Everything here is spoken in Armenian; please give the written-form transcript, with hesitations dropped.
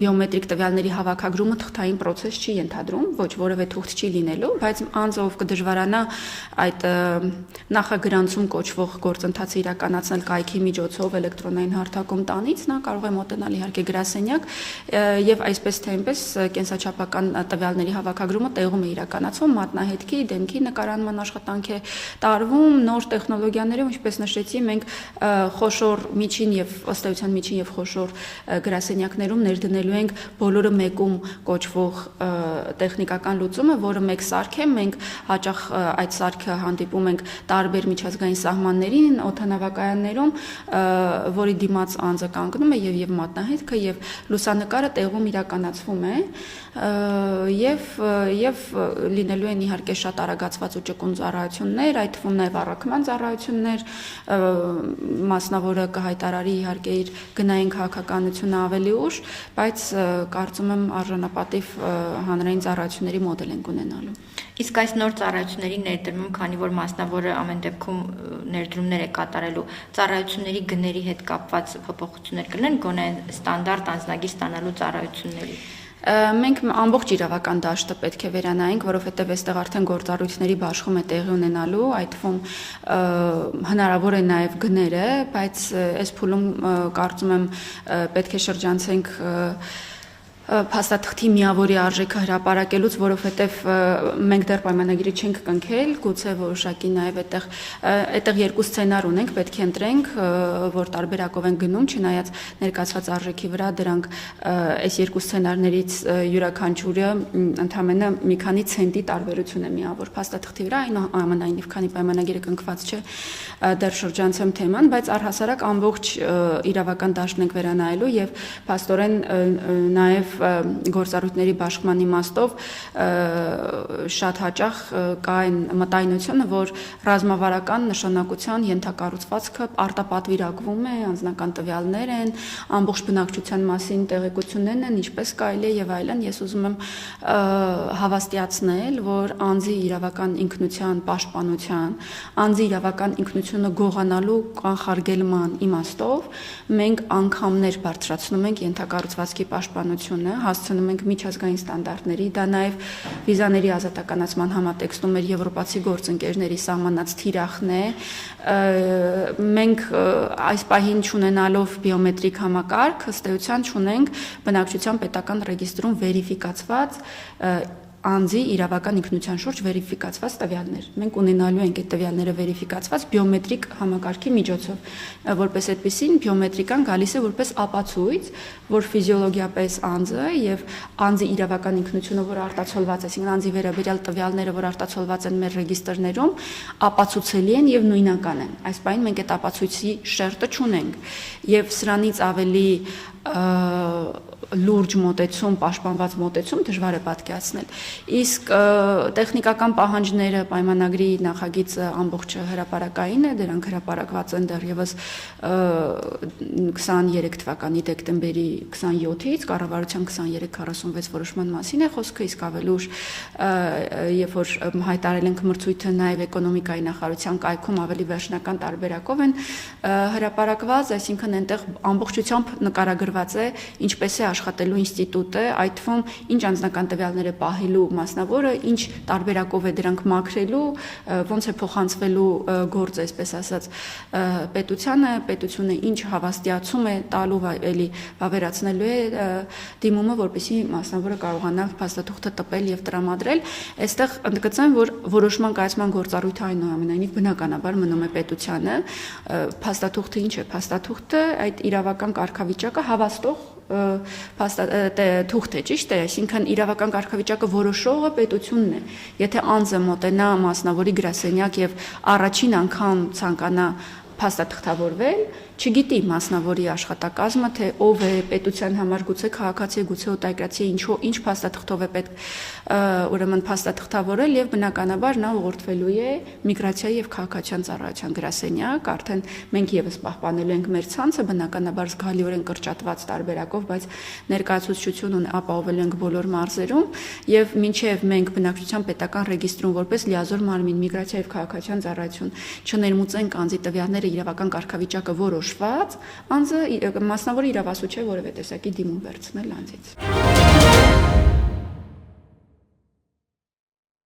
բիոմետրիկ տվյալների հավաքագրումը թղթային process չի ենթադրում, ոչ որևէ թուղթ չի լինելու, բայց անձը ով կդժվարանա այդ նախագրանցում կոչվող գործընթացը իրականացնել կայքի միջոցով էլեկտրոնային հարթակում տանից, նա կարող է մոտենալ իհարկե գրասենյակ եւ այսպես թե այնպես կենսաչափական տվյալների հավաքագրումը տեղում է իրականացվում, մատնահետքի, դեմքի նկարանման աշխատանք է տարվում, նոր տեխնոլոգիաներով, ինչպես նշեցի, մենք խոշոր միջին եւ ըստ էության միջին եւ խոշոր գրասենյակներում ներդնելու ենք բոլորը մեկում կոչվող տեխնիկական լուծումը, որը մեկ սարք է, մենք հաճախ այդ սարքը հանդիպում ենք տարբեր միջազգային սահմաններին, օդանավակայաններում, որի դիմաց անձը կանգնում է եւ մատնահետքը եւ լուսանկարը տեղում իրականացվում է եւ լինելու են իհարկե շատ արագացված ու ճկուն ծառայություններ, այդ թվում նաեւ առաքման ծառայություններ, մասնավորը կհայտարարի իհարկե իր գնային քաղաքականությունը ավելի ուշ, բայց կարծում եմ արժանապատիվ հանրային ծառայությունների մոդել ենք ունենալու։ Իսկ այս նոր ծառայությունների ներդրում, քանի որ մասնավորը ամեն դեպքում ներդրումներ է կատարելու, ծառայությունների գների հետ կապված փոփոխություններ կլինեն գոնե ստանդարտ անձնագիր ստանալու ծառայությունների։ Մենք ամբողջ իրավական դաշտը պետք է վերանայենք, որովհետև այստեղ արդեն գործառույթների բաշխում է տեղի ունենալու, այդ թվում հնարավոր է նաև գները, բայց այս փուլում կարծում եմ պետք է շրջանցենք փաստաթղթի միավորի արժեքը հրապարակելուց, որովհետև մենք դեռ պայմանագիրը չենք կնքել, գուցե որոշակի նաև այդտեղ երկու սցենար ունենք, պետք է ընտրենք, որ տարբերակով են գնում, չնայած ներկայացված արժեքի վրա դրանք այս երկու սցենարներից յուրաքանչյուրը ընդամենը մի քանի ցենտի տարբերություն է միավոր փաստաթղթի վրա, այնուամենայնիվ քանի պայմանագիրը կնքված չէ, դեռ շրջանցեմ թեման, բայց առհասարակ ամբողջ իրավական դաշտն ենք վերանայելու եւ փաստորեն նաև գործառույթների բաշխման իմաստով շատ հաճախ կա այն մտայնությունը, որ ռազմավարական նշանակության ենթակառուցվածքը արտապատվիրակվում է, անձնական տվյալներ են, ամբողջ բնակչության մասին տեղեկություններն են, ինչպես կարելի է եւ այլն, ես ուզում եմ հավաստիացնել, որ անձի իրավական ինքնության պաշտպանության, անձի իրավական ինքնությունը գողանալու կանխարգելման իմաստով մենք անգամներ բարձրացնում ենք ենթակառուցվածքի պաշտպանությունը, հասցնում ենք միջազգային ստանդարտների, դա նաև վիզաների ազատականացման համատեքստում մեր եվրոպացի գործընկերների սահմանած թիրախն է, մենք այս պահին չունենալով բիոմետրիկ համակարգ, ըստ էության չունենք բնակչության պետական ռեգիստրում վերիֆիկացված անձի իրավական ինքնության շուրջ վերիֆիկացված տվյալներ։ Մենք ունենալու ենք այդ տվյալները վերիֆիկացված բիոմետրիկ համակարգի միջոցով, որպես այդպեսին բիոմետրիկան գալիս է որպես ապացույց, որ ֆիզիոլոգիապես անձը եւ անձի իրավական ինքնությունը, որ արտացոլված է, այսինքն անձի վերաբերյալ տվյալները, որ արտացոլված են մեր ռեգիստրներում, ապացուցելի են եւ նույնական են։ Այս պահին մենք այդ ապացույցի շերտը չունենք եւ սրանից ավելի լուրջ մոտեցում, պաշտպանված մոտեցում դժվար է պատկերացնել։ Իսկ տեխնիկական պահանջները պայմանագրի նախագիծը ամբողջը հրապարակային է, դրանք հրապարակված են դեռևս 23 թվականի դեկտեմբերի 27-ից, կառավարության 2346 որոշման մասին է խոսքը, իսկ ավելի ուշ երբ որ հայտարարել ենք մրցույթը նաև էկոնոմիկայի նախարարության կայքում ավելի վերջնական տարբերակով են հրապարակված, այսինքն այնտեղ ամբողջությամբ նկարագրված է ինչպես է աշխատելու ինստիտուտը, այդ թվում ինչ անձնական տվյալներ է պահելու մասնավորը, ինչ տարբերակով է դրանք մաքրելու, ոնց է փոխանցվելու գործը, այսպես ասած, պետությունը ինչ հավաստիացում է տալու, էլի վավերացնելու է դիմումը, որպեսզի մասնավորը կարողանա փաստաթուղթը տպել եւ տրամադրել։ Այստեղ ընդգծեմ, որ որոշման կայացման գործառույթը այնուամենայնիվ բնականաբար մնում է պետությանը։ Փաստաթուղթը ինչ է, փաստաթուղթը այդ իրավական կարգավիճակը հավաստող թուղթ է, ճիշտ է, այսինքն իրավական կարգավիճակը որոշողը պետությունն է։ Եթե անձը մոտենա մասնավորի գրասենյակ եւ առաջին անգամ ցանկանա փաստաթղթավորվել, չգիտի մասնավորի աշխատակազմը, թե ով է պետության համար, գուցե քաղաքացի է, գուցե օտարերկրացի է, ինչ փաստաթղթով է պետք ուրեմն փաստաթղթավորել եւ բնականաբար նա ուղղորդվելու է միգրացիայի եւ քաղաքացիական ծառայության գրասենյակ, արդեն մենք եւս պահպանելու ենք մեր ցանցը, բնականաբար զգալիորեն կրճատված տարբերակով, բայց ներկայացուցչություն ապահովելու ենք բոլոր մարզերում եւ մինչեւ մենք բնակչության պետական ռեգիստրում որպես լիազոր մարմին միգրացիա եւ քաղաքացիական ծառայություն չներմուծենք անձի տվյալները իրավական կարգավիճակը որոշված, անձը մասնավորը իրավասու չէ որևէ տեսակի դիմում վերցնել անձից։